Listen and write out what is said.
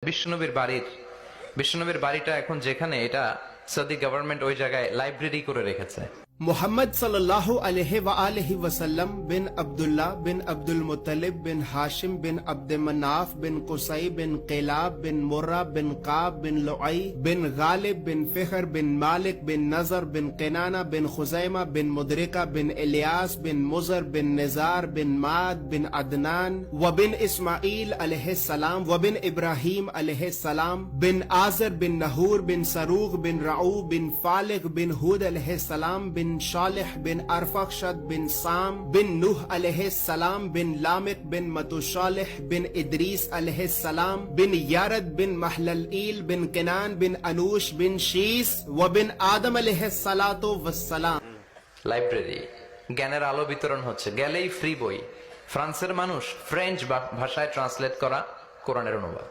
বিশ্বনবীর বাড়িটা এখন যেখানে, এটা সৌদি গভর্নমেন্ট ওই জায়গায় লাইব্রেরি করে রেখেছে। मोहम्मद सल्लल्लाहु अलैहि वसल्लम बिन अब्दुल्ला बिन अब्दुल मुत्तलिब बिन हाशिम बिन अब्द मनाफ बिन कुसई बिन क़िलाब बिन मुर्रा बिन काब बिन लुआई बिन गालिब बिन फिखर बिन मालिक बिन नजर बिन किनाना बिन खुजैमा बिन मुदरिका बिन इलियास बिन मुजर बिन निजार बिन माद बिन अदनान व बिन इस्माइल अलैहिस्सलाम व बिन इब्राहिम अलैहिस्सलाम बिन आजर बिन नहूर बिन सरूग बिन रऊ बिन फालिक बिन हुद अलैहिस्सलाम बिन शालिह बिन अरफक्षद बिन साम बिन नूह अलैहिस्सलाम बिन लामिक बिन मतुशालिह बिन इद्रीस अलैहिस्सलाम बिन यारद बिन महललईल बिन किनान बिन अनूश बिन शीस व बिन आदम अलैहिस्सलातु वस्सलाम। লাইব্রেরি, জ্ঞানের আলো বিতরণ হচ্ছে, গেলেই ফ্রি বই। ফ্রান্সের মানুষ ফ্রেঞ্চ ভাষায় ট্রান্সলেট করা কোরআনের অনুবাদ।